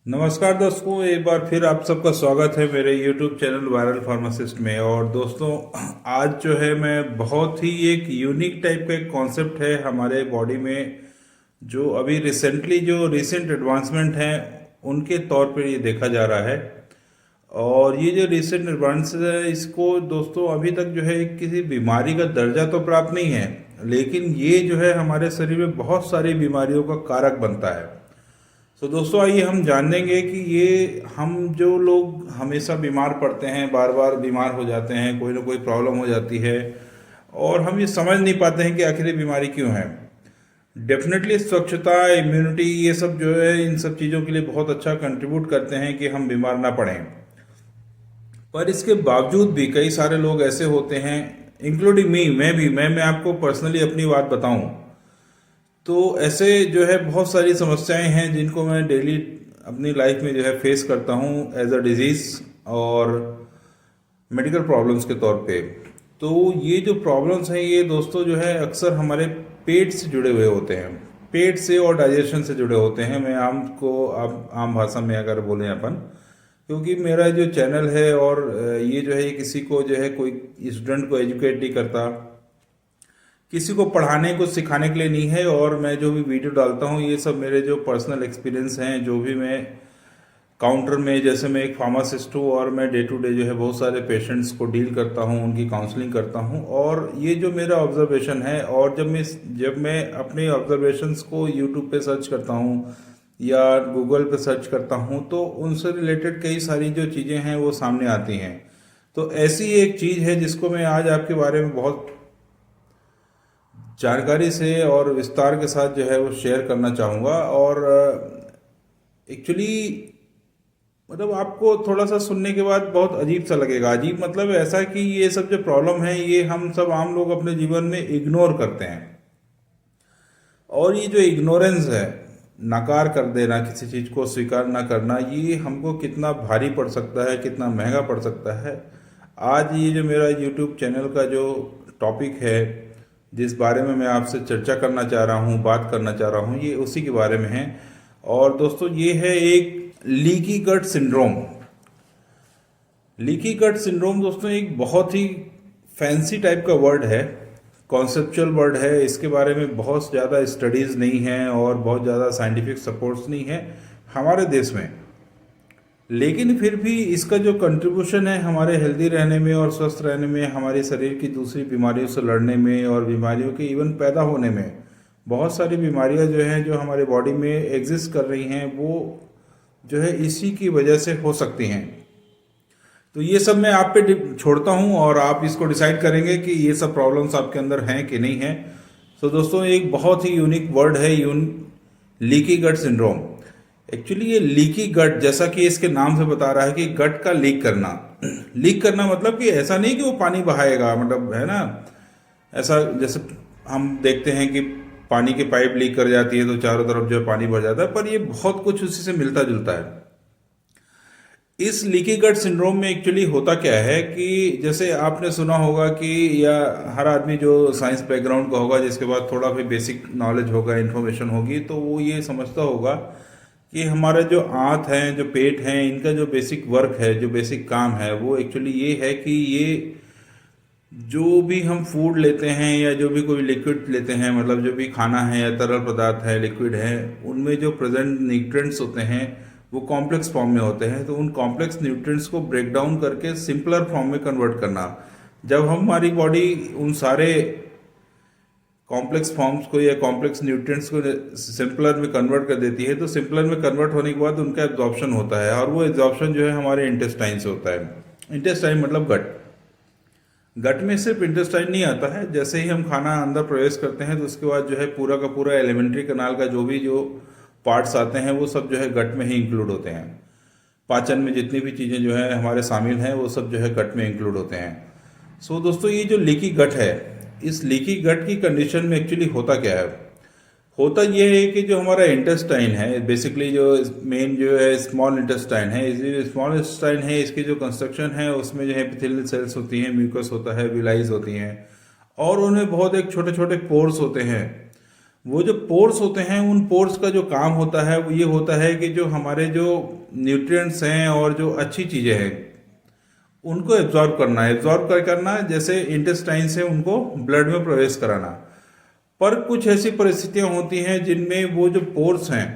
नमस्कार दोस्तों, एक बार फिर आप सबका स्वागत है मेरे YouTube चैनल वायरल फार्मासिस्ट में। और दोस्तों, आज जो है मैं बहुत ही एक यूनिक टाइप का एक कॉन्सेप्ट है हमारे बॉडी में, जो अभी रिसेंटली जो रिसेंट एडवांसमेंट हैं उनके तौर पर ये देखा जा रहा है। और ये जो रिसेंट एडवांस है, इसको दोस्तों अभी तक जो है किसी बीमारी का दर्जा तो प्राप्त नहीं है, लेकिन ये जो है हमारे शरीर में बहुत सारी बीमारियों का कारक बनता है। तो दोस्तों, आइए हम जानेंगे कि ये हम जो लोग हमेशा बीमार पड़ते हैं, बार बार बीमार हो जाते हैं, कोई ना कोई प्रॉब्लम हो जाती है और हम ये समझ नहीं पाते हैं कि आखिर ये बीमारी क्यों है। डेफिनेटली स्वच्छता, इम्यूनिटी, ये सब जो है इन सब चीज़ों के लिए बहुत अच्छा कंट्रीब्यूट करते हैं कि हम बीमार ना पड़ें। पर इसके बावजूद भी कई सारे लोग ऐसे होते हैं, इंक्लूडिंग मी, मैं आपको पर्सनली अपनी बात बताऊं तो ऐसे जो है बहुत सारी समस्याएं हैं जिनको मैं डेली अपनी लाइफ में जो है फेस करता हूँ एज अ डिजीज़ और मेडिकल प्रॉब्लम्स के तौर पे। तो ये जो प्रॉब्लम्स हैं ये दोस्तों जो है अक्सर हमारे पेट से जुड़े हुए होते हैं, पेट से और डाइजेशन से जुड़े होते हैं। मैं आप आम भाषा में अगर बोलें अपन, क्योंकि मेरा जो चैनल है और ये जो है ये किसी को जो है कोई स्टूडेंट को एजुकेट नहीं करता, किसी को पढ़ाने को सिखाने के लिए नहीं है। और मैं जो भी वीडियो डालता हूँ ये सब मेरे जो पर्सनल एक्सपीरियंस हैं, जो भी मैं काउंटर में, जैसे मैं एक फार्मासिस्ट हूँ और मैं डे टू डे जो है बहुत सारे पेशेंट्स को डील करता हूँ, उनकी काउंसलिंग करता हूँ। और ये जो मेरा ऑब्जर्वेशन है, और जब मैं अपने ऑब्जर्वेशंस को यूट्यूब पे सर्च करता हूँ या गूगल पे सर्च करता हूँ तो उनसे रिलेटेड कई सारी जो चीज़ें हैं वो सामने आती हैं। तो ऐसी एक चीज़ है जिसको मैं आज आपके बारे में बहुत जानकारी से और विस्तार के साथ जो है वो शेयर करना चाहूँगा। और एक्चुअली मतलब आपको थोड़ा सा सुनने के बाद बहुत अजीब सा लगेगा। अजीब मतलब ऐसा कि ये सब जो प्रॉब्लम है ये हम सब आम लोग अपने जीवन में इग्नोर करते हैं। और ये जो इग्नोरेंस है, नकार कर देना, किसी चीज़ को स्वीकार ना करना, ये हमको कितना भारी पड़ सकता है, कितना महंगा पड़ सकता है। आज ये जो मेरा यूट्यूब चैनल का जो टॉपिक है, जिस बारे में मैं आपसे चर्चा करना चाह रहा हूँ, बात करना चाह रहा हूँ, ये उसी के बारे में है। और दोस्तों, ये है एक leaky gut syndrome. Leaky gut syndrome दोस्तों एक बहुत ही फैंसी टाइप का वर्ड है, कॉन्सेप्चुअल वर्ड है। इसके बारे में बहुत ज़्यादा स्टडीज़ नहीं हैं और बहुत ज़्यादा साइंटिफिक सपोर्ट्स नहीं है हमारे देश में। लेकिन फिर भी इसका जो कंट्रीब्यूशन है हमारे हेल्दी रहने में और स्वस्थ रहने में, हमारे शरीर की दूसरी बीमारियों से लड़ने में और बीमारियों के इवन पैदा होने में, बहुत सारी बीमारियां जो हैं जो हमारे बॉडी में एग्जिस्ट कर रही हैं वो जो है इसी की वजह से हो सकती हैं। तो ये सब मैं आप पे छोड़ता हूँ और आप इसको डिसाइड करेंगे कि ये सब प्रॉब्लम्स आपके अंदर हैं कि नहीं हैं। तो दोस्तों, एक बहुत ही यूनिक वर्ड है लीकी गट सिंड्रोम। एक्चुअली ये लीकी गट, जैसा कि इसके नाम से बता रहा है कि गट का लीक करना। लीक करना मतलब कि ऐसा नहीं कि वो पानी बहाएगा, मतलब है ना, ऐसा जैसे हम देखते हैं कि पानी की पाइप लीक कर जाती है तो चारों तरफ जो है पानी भर जाता है, पर ये बहुत कुछ उसी से मिलता जुलता है। इस लीकी गट सिंड्रोम में एक्चुअली होता क्या है कि जैसे आपने सुना होगा कि, या हर आदमी जो साइंस बैकग्राउंड का होगा, जिसके बाद थोड़ा भी बेसिक नॉलेज होगा, इन्फॉर्मेशन होगी, तो वो ये समझता होगा कि हमारा जो आंत है, जो पेट है, इनका जो बेसिक वर्क है, जो बेसिक काम है, वो एक्चुअली ये है कि ये जो भी हम फूड लेते हैं या जो भी कोई लिक्विड लेते हैं, मतलब जो भी खाना है या तरल पदार्थ है, लिक्विड है, उनमें जो प्रेजेंट न्यूट्रिएंट्स होते हैं वो कॉम्प्लेक्स फॉर्म में होते हैं। तो उन कॉम्प्लेक्स न्यूट्रिएंट्स को ब्रेक डाउन करके सिंपलर फॉर्म में कन्वर्ट करना। जब हमारी बॉडी उन सारे कॉम्प्लेक्स फॉर्म्स को या कॉम्प्लेक्स न्यूट्रिएंट्स को सिंपलर में कन्वर्ट कर देती है, तो सिंपलर में कन्वर्ट होने के बाद उनका एब्जॉर्प्शन होता है, और वो एब्जॉर्प्शन जो है हमारे इंटेस्टाइन से होता है। इंटेस्टाइन मतलब गट। गट में सिर्फ इंटेस्टाइन नहीं आता है, जैसे ही हम खाना अंदर प्रवेश करते हैं तो उसके बाद जो है पूरा का पूरा एलिमेंट्री कनाल का जो पार्ट्स आते हैं वो सब जो है गट में ही इंक्लूड होते हैं। पाचन में जितनी भी चीज़ें जो है हमारे शामिल हैं वो सब जो है गट में इंक्लूड होते हैं। सो दोस्तों, ये जो लीकी गट है, इस लीकी गट की कंडीशन में एक्चुअली होता क्या है? होता ये है कि जो हमारा इंटेस्टाइन है, बेसिकली जो मेन जो है स्मॉल इंटेस्टाइन है, इस स्मॉल इंटेस्टाइन है, इसकी जो कंस्ट्रक्शन है उसमें जो है एपिथेलियल सेल्स होती हैं, म्यूकस होता है, विलाइज होती हैं, और उनमें बहुत एक छोटे छोटे पोर्स होते हैं। वो जो पोर्स होते हैं, उन पोर्स का जो काम होता है वो ये होता है कि जो हमारे जो न्यूट्रिएंट्स हैं और जो अच्छी चीज़ें हैं उनको एब्जॉर्ब करना है। एब्जॉर्ब कर करना जैसे इंटेस्टाइन से उनको ब्लड में प्रवेश कराना। पर कुछ ऐसी परिस्थितियां होती हैं जिनमें वो जो पोर्स हैं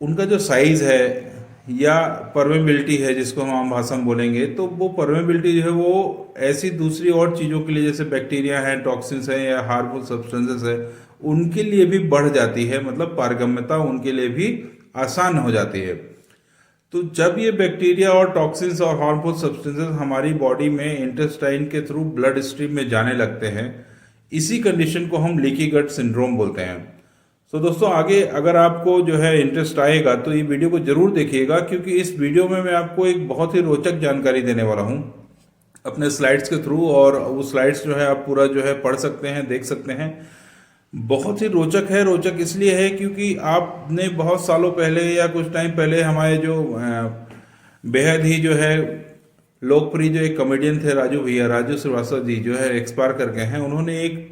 उनका जो साइज है या परमेबिलिटी है, जिसको हम आम भाषा में बोलेंगे, तो वो परमेबिलिटी जो है वो ऐसी दूसरी और चीज़ों के लिए, जैसे बैक्टीरिया हैं, टॉक्सिन्स हैं या हार्मफुल सब्सटेंसेस है, उनके लिए भी बढ़ जाती है। मतलब पारगम्यता उनके लिए भी आसान हो जाती है। तो जब ये बैक्टीरिया और टॉक्सिन्स और हार्मफुल सब्सटेंसेस हमारी बॉडी में इंटेस्टाइन के थ्रू ब्लड स्ट्रीम में जाने लगते हैं, इसी कंडीशन को हम लीकी गट सिंड्रोम बोलते हैं। तो दोस्तों, आगे अगर आपको जो है इंटरेस्ट आएगा तो ये वीडियो को जरूर देखिएगा, क्योंकि इस वीडियो में मैं आपको एक बहुत ही रोचक जानकारी देने वाला हूँ अपने स्लाइड्स के थ्रू। और वो स्लाइड्स जो है आप पूरा जो है पढ़ सकते हैं, देख सकते हैं। बहुत ही रोचक है। रोचक इसलिए है क्योंकि आपने बहुत सालों पहले या कुछ टाइम पहले हमारे जो बेहद ही जो है लोकप्रिय जो एक कॉमेडियन थे, राजू भैया, राजू श्रीवास्तव जी, जो है एक्सपायर कर गए हैं, उन्होंने एक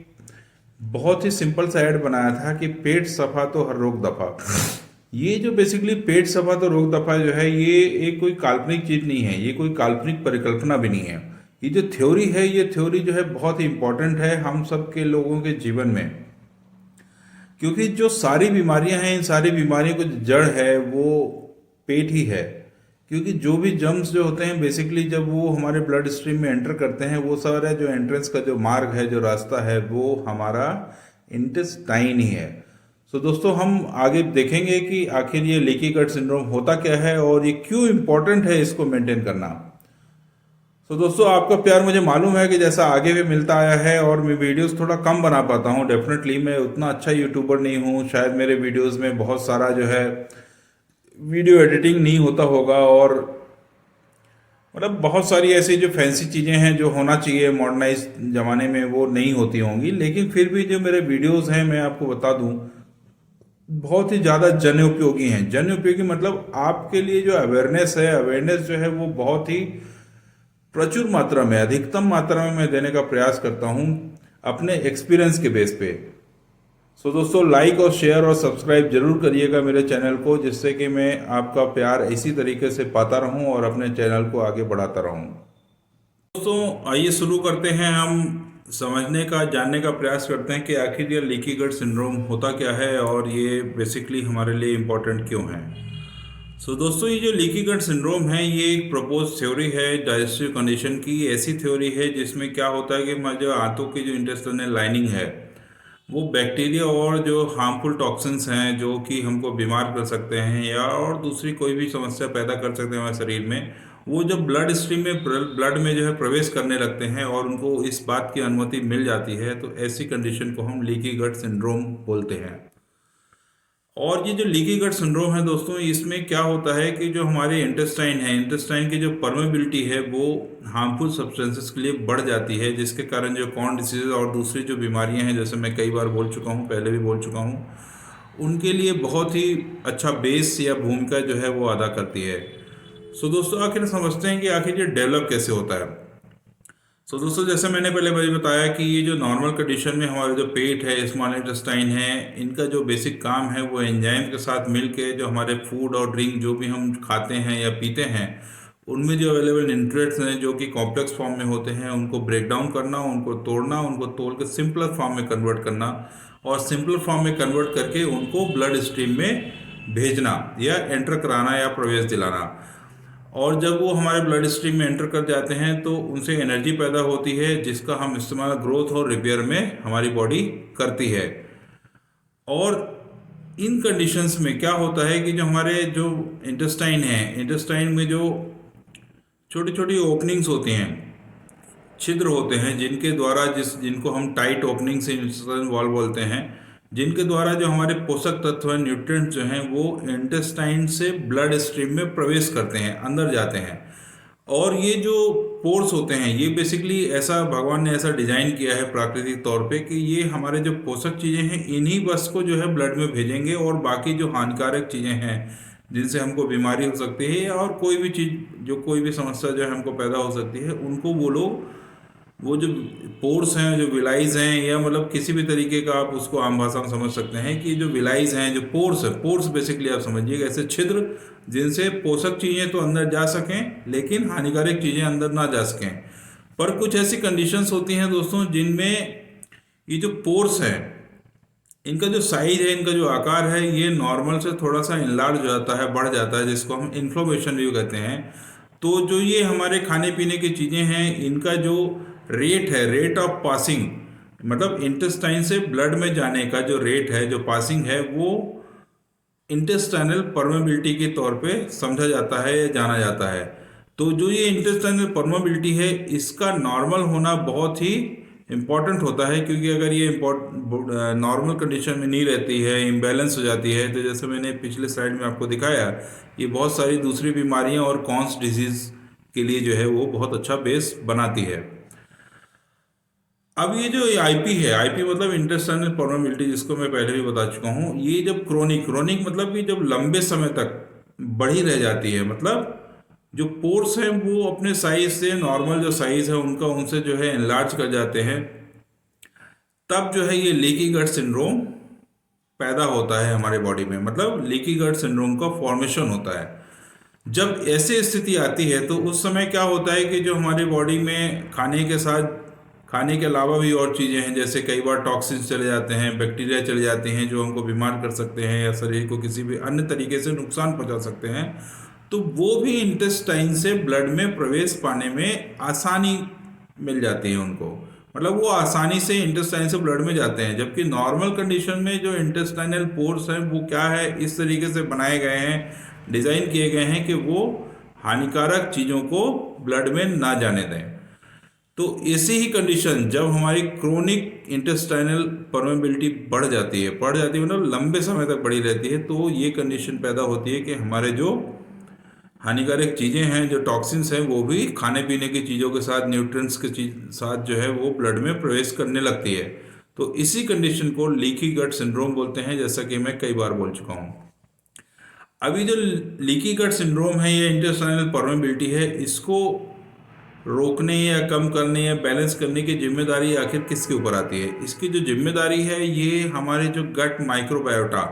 बहुत ही सिंपल सा ऐड बनाया था कि पेट सफा तो हर रोग दफा। ये जो बेसिकली पेट सफा तो रोग दफा जो है, ये एक कोई काल्पनिक चीज नहीं है, ये कोई काल्पनिक परिकल्पना भी नहीं है। ये जो थ्योरी है, ये थ्योरी जो है बहुत ही इंपॉर्टेंट है हम सब के लोगों के जीवन में, क्योंकि जो सारी बीमारियां हैं, इन सारी बीमारियों को जड़ है वो पेट ही है। क्योंकि जो भी जर्म्स जो होते हैं बेसिकली जब वो हमारे ब्लड स्ट्रीम में एंटर करते हैं, वो सारा जो एंट्रेंस का जो मार्ग है, जो रास्ता है, वो हमारा इंटेस्टाइन ही है। तो दोस्तों, हम आगे देखेंगे कि आखिर ये लीकी गट सिंड्रोम होता क्या है और ये क्यों इंपॉर्टेंट है इसको मेंटेन करना। तो दोस्तों, आपका प्यार मुझे मालूम है कि जैसा आगे भी मिलता आया है, और मैं वीडियोस थोड़ा कम बना पाता हूँ। डेफिनेटली मैं उतना अच्छा यूट्यूबर नहीं हूँ, शायद मेरे वीडियोस में बहुत सारा जो है वीडियो एडिटिंग नहीं होता होगा, और मतलब बहुत सारी ऐसी जो फैंसी चीज़ें हैं जो होना चाहिए मॉडर्नाइज ज़माने में, वो नहीं होती होंगी। लेकिन फिर भी जो मेरे वीडियोस हैं, मैं आपको बता दूं, बहुत ही ज़्यादा जन उपयोगी हैं। जन उपयोगी मतलब आपके लिए जो अवेयरनेस है, अवेयरनेस जो है वो बहुत ही प्रचुर मात्रा में, अधिकतम मात्रा में मैं देने का प्रयास करता हूं अपने एक्सपीरियंस के बेस पे। सो दोस्तों, लाइक और शेयर और सब्सक्राइब जरूर करिएगा मेरे चैनल को, जिससे कि मैं आपका प्यार इसी तरीके से पाता रहूं और अपने चैनल को आगे बढ़ाता रहूं। दोस्तों, आइए शुरू करते हैं। हम समझने का, जानने का प्रयास करते हैं कि आखिर ये लीकी गट सिंड्रोम होता क्या है और ये बेसिकली हमारे लिए इम्पोर्टेंट क्यों है। दोस्तों, ये जो लीकी गट सिंड्रोम है, ये एक प्रपोज थ्योरी है डाइजेस्टिव कंडीशन की। ऐसी थ्योरी है जिसमें क्या होता है कि जो आंतों की जो इंटेस्टाइनल लाइनिंग है, वो बैक्टीरिया और जो हार्मफुल टॉक्सिन्स हैं जो कि हमको बीमार कर सकते हैं या और दूसरी कोई भी समस्या पैदा कर सकते हैं हमारे शरीर में, वो जब ब्लड स्ट्रीम में, ब्लड में जो है प्रवेश करने लगते हैं और उनको इस बात की अनुमति मिल जाती है, तो ऐसी कंडीशन को हम लीकी गट सिंड्रोम बोलते हैं। और ये जो लीकी गट सिंड्रोम है दोस्तों, इसमें क्या होता है कि जो हमारे इंटेस्टाइन है, इंटेस्टाइन की जो परमेबिलिटी है वो हार्मफुल सब्सटेंसेस के लिए बढ़ जाती है, जिसके कारण जो कॉर्न डिसीज और दूसरी जो बीमारियां हैं, जैसे मैं कई बार बोल चुका हूँ, पहले भी बोल चुका हूँ, उनके लिए बहुत ही अच्छा बेस या भूमिका जो है वो अदा करती है। दोस्तों, आखिर समझते हैं कि आखिर ये डेवलप कैसे होता है। दोस्तों, जैसे मैंने पहले बताया कि ये जो नॉर्मल कंडीशन में हमारा जो पेट है, स्मॉल इंटेस्टाइन है, इनका जो बेसिक काम है वो एंजाइम के साथ मिलके जो हमारे फूड और ड्रिंक जो भी हम खाते हैं या पीते हैं, उनमें जो अवेलेबल न्यूट्रिएंट्स हैं जो कि कॉम्प्लेक्स फॉर्म में होते हैं, उनको ब्रेक डाउन करना, उनको तोड़ना, उनको तोड़ के सिंपलर फॉर्म में कन्वर्ट करना, और सिंपलर फॉर्म में कन्वर्ट करके उनको ब्लड स्ट्रीम में भेजना या एंटर कराना या प्रवेश दिलाना। और जब वो हमारे ब्लड स्ट्रीम में एंटर कर जाते हैं तो उनसे एनर्जी पैदा होती है, जिसका हम इस्तेमाल ग्रोथ और रिपेयर में हमारी बॉडी करती है। और इन कंडीशंस में क्या होता है कि जो हमारे जो इंटेस्टाइन है, इंटेस्टाइन में जो छोटी छोटी ओपनिंग्स होती हैं, छिद्र होते हैं, जिनके द्वारा जिनको हम टाइट ओपनिंग्स इंटेस्टाइन वॉल बोलते हैं, जिनके द्वारा जो हमारे पोषक तत्व हैं, न्यूट्रिएंट्स जो हैं, वो इंटेस्टाइन से ब्लड स्ट्रीम में प्रवेश करते हैं, अंदर जाते हैं। और ये जो पोर्स होते हैं, ये बेसिकली ऐसा भगवान ने ऐसा डिजाइन किया है प्राकृतिक तौर पे कि ये हमारे जो पोषक चीज़ें हैं, इन्हीं बस को जो है ब्लड में भेजेंगे, और बाकी जो हानिकारक चीज़ें हैं जिनसे हमको बीमारी हो सकती है और कोई भी चीज़, जो कोई भी समस्या जो है हमको पैदा हो सकती है, उनको वो लोग वो जो पोर्स हैं, जो विलाइज हैं, या मतलब किसी भी तरीके का आप उसको आम भाषा में समझ सकते हैं कि जो विलाइज हैं, जो पोर्स है, पोर्स बेसिकली आप समझिएगा ऐसे छिद्र जिनसे पोषक चीज़ें तो अंदर जा सकें लेकिन हानिकारक चीज़ें अंदर ना जा सकें। पर कुछ ऐसी कंडीशंस होती हैं दोस्तों जिनमें ये जो पोर्स हैं, इनका जो साइज है, इनका जो आकार है, ये नॉर्मल से थोड़ा सा इनलार्ज हो जाता है, बढ़ जाता है, जिसको हम इन्फ्लोमेशन भी कहते हैं। तो जो ये हमारे खाने पीने की चीज़ें हैं, इनका जो रेट है, रेट ऑफ पासिंग, मतलब इंटेस्टाइन से ब्लड में जाने का जो रेट है, जो पासिंग है, वो इंटेस्टाइनल परमेबिलिटी के तौर पे समझा जाता है या जाना जाता है। तो जो ये इंटेस्टाइनल परमेबिलिटी है, इसका नॉर्मल होना बहुत ही इम्पॉर्टेंट होता है, क्योंकि अगर ये नॉर्मल कंडीशन में नहीं रहती है, इम्बैलेंस हो जाती है, तो जैसे मैंने पिछले स्लाइड में आपको दिखाया, ये बहुत सारी दूसरी बीमारियां और कॉन्स डिजीज के लिए जो है वो बहुत अच्छा बेस बनाती है। अब ये जो आईपी है, आईपी मतलब इंटेस्टाइनल परमेबिलिटी, जिसको मैं पहले भी बता चुका हूँ, ये जब क्रोनिक क्रोनिक मतलब कि जब लंबे समय तक बढ़ी रह जाती है, मतलब जो पोर्स हैं वो अपने साइज से, नॉर्मल जो साइज है उनका, उनसे जो है एनलार्ज कर जाते हैं, तब जो है ये लीकी गट सिंड्रोम पैदा होता है हमारे बॉडी में। मतलब लीकी गट सिंड्रोम का फॉर्मेशन होता है। जब ऐसी स्थिति आती है तो उस समय क्या होता है कि जो हमारी बॉडी में खाने के साथ, खाने के अलावा भी और चीज़ें हैं, जैसे कई बार टॉक्सिन्स चले जाते हैं, बैक्टीरिया चले जाते हैं जो हमको बीमार कर सकते हैं या शरीर को किसी भी अन्य तरीके से नुकसान पहुंचा सकते हैं, तो वो भी इंटेस्टाइन से ब्लड में प्रवेश पाने में आसानी मिल जाती है उनको। मतलब वो आसानी से इंटेस्टाइन से ब्लड में जाते हैं, जबकि नॉर्मल कंडीशन में जो इंटेस्टाइनल पोर्स हैं वो क्या है, इस तरीके से बनाए गए हैं, डिज़ाइन किए गए हैं कि वो हानिकारक चीज़ों को ब्लड में ना जाने दें। तो ऐसी ही कंडीशन जब हमारी क्रोनिक इंटेस्टाइनल परमेबिलिटी बढ़ जाती है मतलब लंबे समय तक बढ़ी रहती है, तो ये कंडीशन पैदा होती है कि हमारे जो हानिकारक चीज़ें हैं, जो टॉक्सिन्स हैं, वो भी खाने पीने की चीज़ों के साथ, न्यूट्रिएंट्स के साथ जो है वो ब्लड में प्रवेश करने लगती है। तो इसी कंडीशन को लीकी गट सिंड्रोम बोलते हैं, जैसा कि मैं कई बार बोल चुका हूँ। अभी जो लीकी गट सिंड्रोम है, ये इंटेस्टाइनल परमेबिलिटी है, इसको रोकने या कम करने या बैलेंस करने की जिम्मेदारी आखिर किसके ऊपर आती है? इसकी जो जिम्मेदारी है, ये हमारे जो गट माइक्रोबायोटा,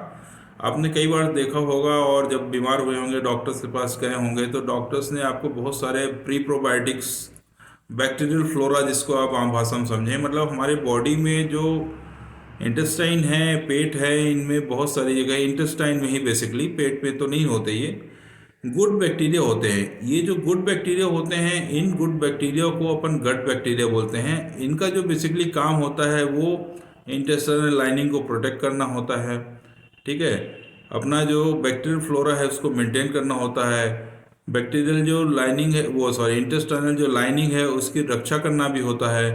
आपने कई बार देखा होगा, और जब बीमार हुए होंगे, डॉक्टर्स के पास गए होंगे, तो डॉक्टर्स ने आपको बहुत सारे प्री प्रोबायोटिक्स, बैक्टीरियल फ्लोरा, जिसको आप आम भाषा में समझें, मतलब हमारे बॉडी में जो इंटेस्टाइन है, पेट है, इनमें बहुत सारी जगह, इंटेस्टाइन में ही बेसिकली, पेट में तो नहीं होते, ये गुड बैक्टीरिया होते हैं। ये जो गुड बैक्टीरिया होते हैं, इन गुड बैक्टीरिया को अपन गट बैक्टीरिया बोलते हैं। इनका जो बेसिकली काम होता है वो इंटेस्टाइनल लाइनिंग को प्रोटेक्ट करना होता है, ठीक है, अपना जो बैक्टीरियल फ्लोरा है उसको मेंटेन करना होता है, बैक्टीरियल जो लाइनिंग है वो, सॉरी, इंटेस्टाइनल जो लाइनिंग है उसकी रक्षा करना भी होता है,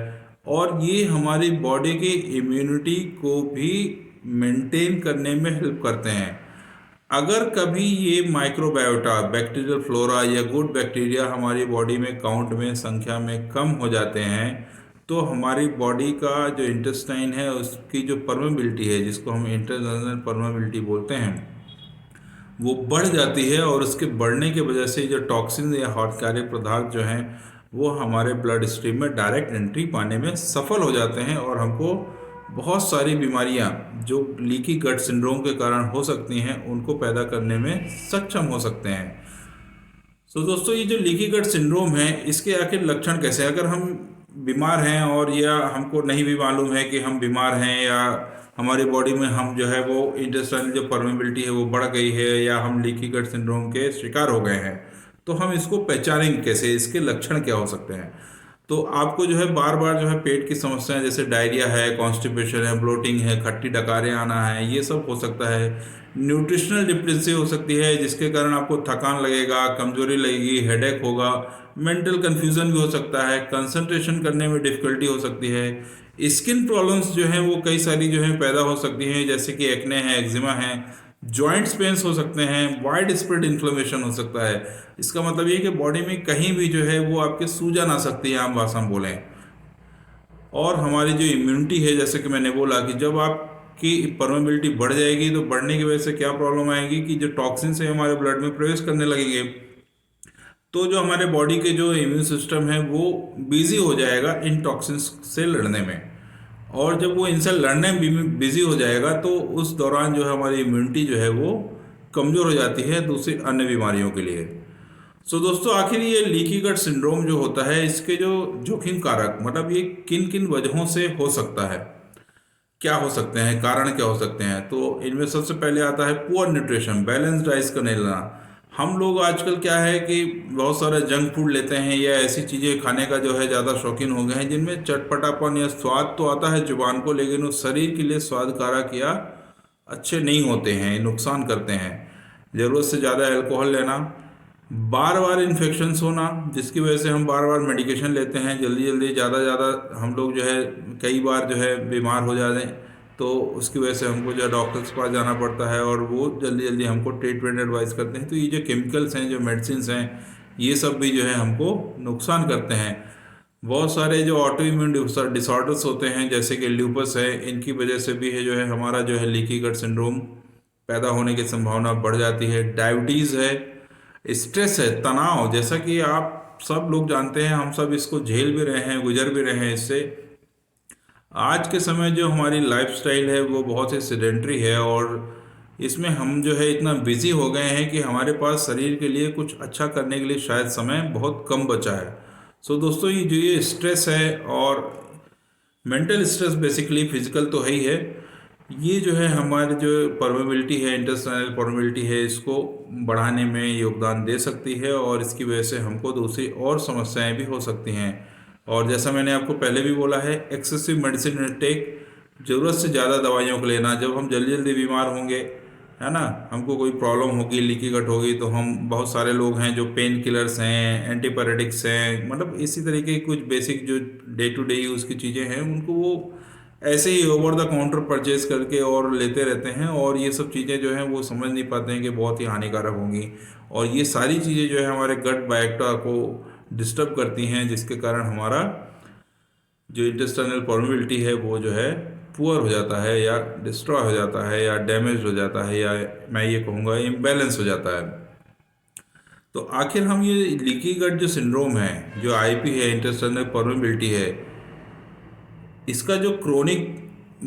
और ये हमारी बॉडी की इम्यूनिटी को भी मेंटेन करने में हेल्प करते हैं। अगर कभी ये माइक्रोबायोटा, बैक्टीरियल फ्लोरा या गुड बैक्टीरिया हमारी बॉडी में काउंट में, संख्या में कम हो जाते हैं, तो हमारी बॉडी का जो इंटेस्टाइन है उसकी जो परमेबिलिटी है, जिसको हम इंटेस्टाइनल परमेबिलिटी बोलते हैं, वो बढ़ जाती है, और उसके बढ़ने की वजह से जो टॉक्सिन या हानिकारक पदार्थ जो हैं वो हमारे ब्लड स्ट्रीम में डायरेक्ट एंट्री पाने में सफल हो जाते हैं, और हमको बहुत सारी बीमारियां जो लीकी गट सिंड्रोम के कारण हो सकती हैं उनको पैदा करने में सक्षम हो सकते हैं। तो दोस्तों, ये जो लीकी गट सिंड्रोम है, इसके आखिर लक्षण कैसे हैं? अगर हम बीमार हैं और या हमको नहीं भी मालूम है कि हम बीमार हैं, या हमारी बॉडी में हम जो है वो इंटेस्टाइनल जो परमेबिलिटी है वो बढ़ गई है, या हम लीकी गट सिंड्रोम के शिकार हो गए हैं, तो हम इसको पहचानेंगे कैसे? इसके लक्षण क्या हो सकते हैं? तो आपको जो है बार बार जो है पेट की समस्याएं, जैसे डायरिया है, कॉन्स्टिपेशन है, ब्लोटिंग है, खट्टी डकारें आना है, ये सब हो सकता है। न्यूट्रिशनल डिफिशिएंसी हो सकती है, जिसके कारण आपको थकान लगेगा, कमजोरी लगेगी, हेडेक होगा, मेंटल कंफ्यूजन भी हो सकता है, कंसंट्रेशन करने में डिफिकल्टी हो सकती है। स्किन प्रॉब्लम्स जो हैं वो कई सारी जो है पैदा हो सकती हैं, जैसे कि एक्ने है, एक्जिमा है, जॉइंट्स पेन्स हो सकते हैं, वाइड स्प्रेड इन्फ्लेमेशन हो सकता है। इसका मतलब ये कि बॉडी में कहीं भी जो है वो आपके सूजन आ सकती है, आम भाषा में बोलें। और हमारी जो इम्यूनिटी है, जैसे कि मैंने बोला कि जब आपकी परमेबिलिटी बढ़ जाएगी, तो बढ़ने की वजह से क्या प्रॉब्लम आएगी कि जो टॉक्सिन्स है हमारे ब्लड में प्रवेश करने लगेंगे, तो जो हमारे बॉडी के जो इम्यून सिस्टम है वो बिजी हो जाएगा इन टॉक्सिन्स से लड़ने में। और जब वो इनसे लड़ने में बिजी हो जाएगा तो उस दौरान जो है हमारी इम्यूनिटी जो है वो कमज़ोर हो जाती है दूसरी अन्य बीमारियों के लिए। सो दोस्तों, आखिर ये लीकी गट सिंड्रोम जो होता है, इसके जो जोखिम कारक, मतलब ये किन किन वजहों से हो सकता है, क्या हो सकते हैं, कारण क्या हो सकते हैं। तो इनमें सबसे पहले आता है पुअर न्यूट्रिशन, बैलेंस डाइट का नहीं लेना। हम लोग आजकल क्या है कि बहुत सारे जंक फूड लेते हैं या ऐसी चीज़ें खाने का जो है ज़्यादा शौकीन हो गए हैं जिनमें चटपटापन या स्वाद तो आता है जुबान को, लेकिन वो शरीर के लिए स्वाद कारक या अच्छे नहीं होते हैं, नुकसान करते हैं। ज़रूरत से ज़्यादा अल्कोहल लेना, बार बार इन्फेक्शंस होना जिसकी वजह से हम बार बार मेडिकेशन लेते हैं, जल्दी जल्दी ज़्यादा ज़्यादा हम लोग जो है कई बार जो है बीमार हो जाते हैं, तो उसकी वजह से हमको जो है डॉक्टर्स के पास जाना पड़ता है और वो जल्दी जल्दी हमको ट्रीटमेंट एडवाइस करते हैं। तो ये जो केमिकल्स हैं, जो मेडिसिन हैं, ये सब भी जो है हमको नुकसान करते हैं। बहुत सारे जो ऑटो इम्यून डिसऑर्डर्स होते हैं जैसे कि ल्यूपस है, इनकी वजह से भी है जो है हमारा जो है लीकी गट सिंड्रोम पैदा होने की संभावना बढ़ जाती है। डायबिटीज़ है, स्ट्रेस है, तनाव, जैसा कि आप सब लोग जानते हैं, हम सब इसको झेल भी रहे हैं, गुजर भी रहे हैं इससे। आज के समय जो हमारी लाइफस्टाइल है वो बहुत ही सेडेंट्री है और इसमें हम जो है इतना बिजी हो गए हैं कि हमारे पास शरीर के लिए कुछ अच्छा करने के लिए शायद समय बहुत कम बचा है। सो दोस्तों, ये जो ये स्ट्रेस है, और मेंटल स्ट्रेस बेसिकली फिजिकल तो है ही है, ये जो है हमारी जो परमेबिलिटी है, इंटेस्टाइनल परमेबिलिटी है, इसको बढ़ाने में योगदान दे सकती है और इसकी वजह से हमको दूसरी और समस्याएं भी हो सकती हैं। और जैसा मैंने आपको पहले भी बोला है, एक्सेसिव मेडिसिन इनटेक, ज़रूरत से ज़्यादा दवाइयों को लेना। जब हम जल्दी जल्दी बीमार होंगे, है ना, हमको कोई प्रॉब्लम होगी, लीकी गट होगी, तो हम बहुत सारे लोग हैं जो पेन किलर्स हैं, एंटीपायरेटिक्स हैं, मतलब इसी तरीके की कुछ बेसिक जो डे टू डे यूज़ की चीज़ें हैं उनको वो ऐसे ही ओवर द काउंटर परचेज करके और लेते रहते हैं, और ये सब चीज़ें जो हैं वो समझ नहीं पाते हैं कि बहुत ही हानिकारक होंगी। और ये सारी चीज़ें जो है हमारे गट बायोटा को डिस्टर्ब करती हैं, जिसके कारण हमारा जो इंटेस्टाइनल परमेबिलिटी है वो जो है पुअर हो जाता है या डिस्ट्रॉय हो जाता है या डैमेज हो जाता है, या मैं ये कहूँगा इम्बैलेंस हो जाता है। तो आखिर हम ये लीकी गट जो सिंड्रोम है, जो आईपी है, इंटेस्टाइनल परमेबिलिटी है, इसका जो क्रोनिक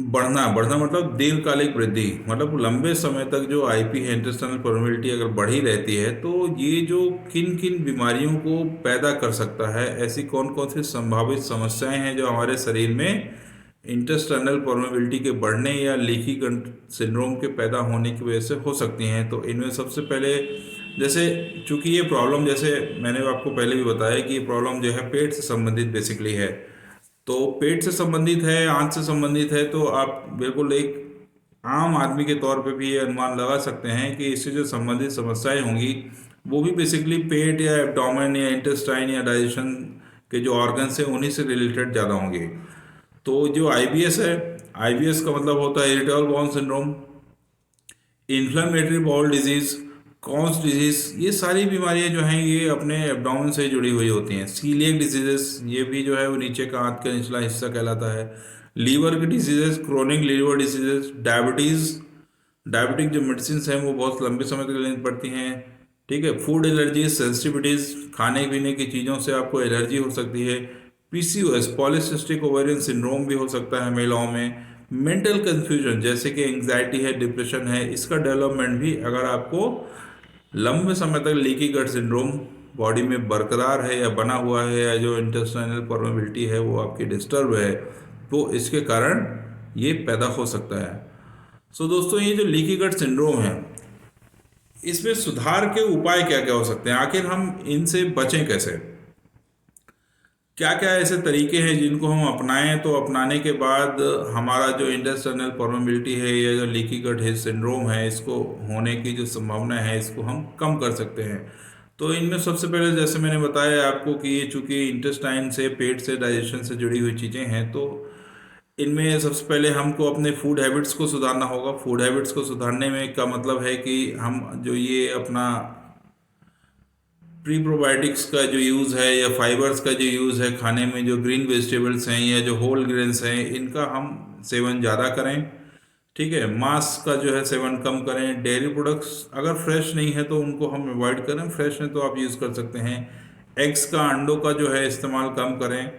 बढ़ना बढ़ना मतलब दीर्घकालिक वृद्धि, मतलब लंबे समय तक जो आईपी है, इंटेस्टाइनल परमेबिलिटी अगर बढ़ी रहती है, तो ये जो किन किन बीमारियों को पैदा कर सकता है, ऐसी कौन कौन सी संभावित समस्याएं हैं जो हमारे शरीर में इंटेस्टाइनल परमेबिलिटी के बढ़ने या लीकी गट सिंड्रोम के पैदा होने की वजह से हो सकती हैं। तो इनमें सबसे पहले, जैसे चूंकि ये प्रॉब्लम, जैसे मैंने आपको पहले भी बताया कि ये प्रॉब्लम जो है पेट से संबंधित बेसिकली है, तो पेट से संबंधित है, आंत से संबंधित है, तो आप बिल्कुल एक आम आदमी के तौर पे भी ये अनुमान लगा सकते हैं कि इससे जो संबंधित समस्याएं होंगी वो भी बेसिकली पेट या एब्डोमेन या इंटेस्टाइन या डाइजेशन के जो ऑर्गन्स हैं उन्हीं से रिलेटेड ज़्यादा होंगे। तो जो आईबीएस है, आईबीएस का मतलब होता है irritable bowel syndrome, inflammatory bowel disease, cons disease, ये सारी बीमारियां जो हैं ये अपने एब्डोमेन से जुड़ी हुई होती हैं। सीलिएक डिजीजेस, ये भी जो है वो नीचे का आंत का निचला हिस्सा कहलाता है। लीवर की diseases, chronic liver diseases, diabetes, diabetic जो मेडिसिन हैं वो बहुत लंबे समय तक लेनी पड़ती हैं। ठीक है, फूड एलर्जीज, सेंसिटिविटीज़, खाने पीने की चीज़ों से आपको एलर्जी हो सकती है। पीसीओएस, पॉलीसिस्टिक ओवेरियन सिंड्रोम भी हो सकता है महिलाओं में। मेंटल कंफ्यूजन जैसे कि एंग्जाइटी है, डिप्रेशन है, इसका डेवलपमेंट भी अगर आपको लंबे समय तक लीकी गट सिंड्रोम बॉडी में बरकरार है या बना हुआ है, या जो इंटेस्टाइनल परमेबिलिटी है वो आपकी डिस्टर्ब है, तो इसके कारण ये पैदा हो सकता है। सो दोस्तों, ये जो लीकी गट सिंड्रोम है, इसमें सुधार के उपाय क्या क्या हो सकते हैं, आखिर हम इनसे बचें कैसे, क्या क्या ऐसे तरीके हैं जिनको हम अपनाएं तो अपनाने के बाद हमारा जो इंटेस्टाइनल परमेबिलिटी है या जो लीकी गट है सिंड्रोम है, इसको होने की जो संभावना है इसको हम कम कर सकते हैं। तो इनमें सबसे पहले जैसे मैंने बताया आपको कि ये चूँकि इंटेस्टाइन से, पेट से, डाइजेशन से जुड़ी हुई चीज़ें हैं, तो इनमें सबसे पहले हमको अपने फूड हैबिट्स को सुधारना होगा। फूड हैबिट्स को सुधारने में का मतलब है कि हम जो ये अपना प्री प्रोबायोटिक्स का जो यूज़ है या फाइबर्स का जो यूज़ है खाने में, जो ग्रीन वेजिटेबल्स हैं या जो होल ग्रेन्स हैं, इनका हम सेवन ज़्यादा करें। ठीक है। मांस का जो है सेवन कम करें। डेयरी प्रोडक्ट्स अगर फ्रेश नहीं है तो उनको हम अवॉइड करें, फ्रेश है तो आप यूज़ कर सकते हैं। एग्स का, अंडों का जो है इस्तेमाल कम करें।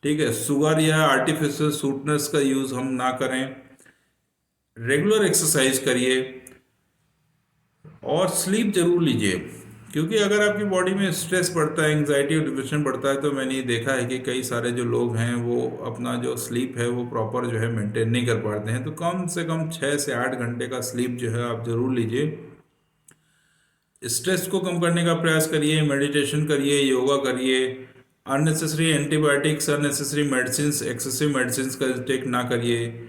ठीक है। शुगर या आर्टिफिशियल स्वीटनर्स का यूज़ हम ना करें। रेगुलर एक्सरसाइज करिए और स्लीप जरूर लीजिए, क्योंकि अगर आपकी बॉडी में स्ट्रेस बढ़ता है, एंग्जाइटी और डिप्रेशन बढ़ता है, तो मैंने ये देखा है कि कई सारे जो लोग हैं वो अपना जो स्लीप है वो प्रॉपर जो है मेंटेन नहीं कर पाते हैं। तो कम से कम 6 से 8 घंटे का स्लीप जो है आप जरूर लीजिए। स्ट्रेस को कम करने का प्रयास करिए, मेडिटेशन करिए, योगा करिए। Unnecessary antibiotics, unnecessary medicine, excessive medicine का टेक ना करिए।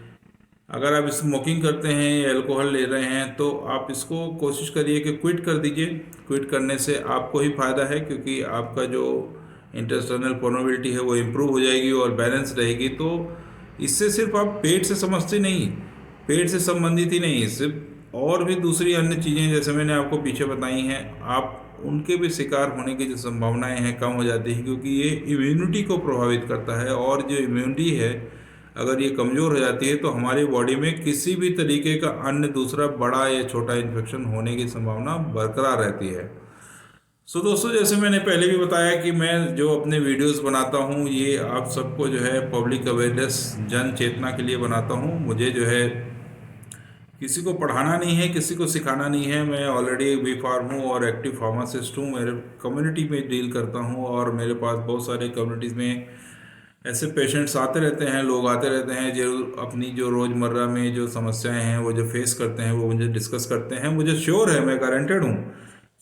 अगर आप स्मोकिंग करते हैं या अल्कोहल ले रहे हैं तो आप इसको कोशिश करिए कि क्विट कर दीजिए। क्विट करने से आपको ही फायदा है, क्योंकि आपका जो इंटेस्टाइनल पर्मेबिलिटी है वो इम्प्रूव हो जाएगी और बैलेंस रहेगी। तो इससे सिर्फ आप पेट से समझते नहीं, पेट से संबंधित ही नहीं, सिर्फ और भी दूसरी अन्य चीज़ें जैसे मैंने आपको पीछे बताई हैं, आप उनके भी शिकार होने की जो संभावनाएं हैं कम हो जाती हैं, क्योंकि ये इम्यूनिटी को प्रभावित करता है। और जो इम्यूनिटी है अगर ये कमज़ोर हो जाती है तो हमारी बॉडी में किसी भी तरीके का अन्य दूसरा बड़ा या छोटा इन्फेक्शन होने की संभावना बरकरार रहती है। सो दोस्तों, जैसे मैंने पहले भी बताया कि मैं जो अपने वीडियोस बनाता हूँ ये आप सबको जो है पब्लिक अवेयरनेस, जन चेतना के लिए बनाता हूँ। मुझे जो है किसी को पढ़ाना नहीं है, किसी को सिखाना नहीं है। मैं ऑलरेडी बी फार्म हूँ और एक्टिव फार्मासिस्ट हूँ। मेरे कम्युनिटी में डील करता हूँ और मेरे पास बहुत सारे कम्युनिटीज़ में ऐसे पेशेंट्स आते रहते हैं, लोग आते रहते हैं जो अपनी जो रोज़मर्रा में जो समस्याएं हैं वो जो फेस करते हैं वो मुझे डिस्कस करते हैं। मुझे श्योर है, मैं गारंटेड हूँ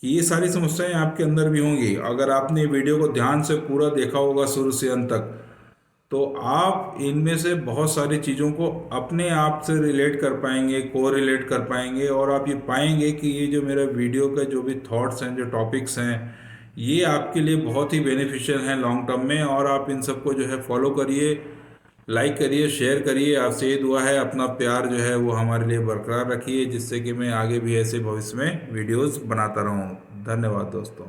कि ये सारी समस्याएं आपके अंदर भी होंगी। अगर आपने वीडियो को ध्यान से पूरा देखा होगा शुरू से अंत तक, तो आप इनमें से बहुत सारी चीज़ों को अपने आप से रिलेट कर पाएंगे, को रिलेट कर पाएंगे, और आप ये पाएंगे कि ये जो मेरा वीडियो का जो भी थॉट्स हैं, जो टॉपिक्स हैं, ये आपके लिए बहुत ही बेनिफिशियल हैं लॉन्ग टर्म में। और आप इन सबको जो है फॉलो करिए, लाइक करिए, शेयर करिए। आपसे ये दुआ है अपना प्यार जो है वो हमारे लिए बरकरार रखिए, जिससे कि मैं आगे भी ऐसे भविष्य में वीडियोस बनाता रहूं। धन्यवाद दोस्तों।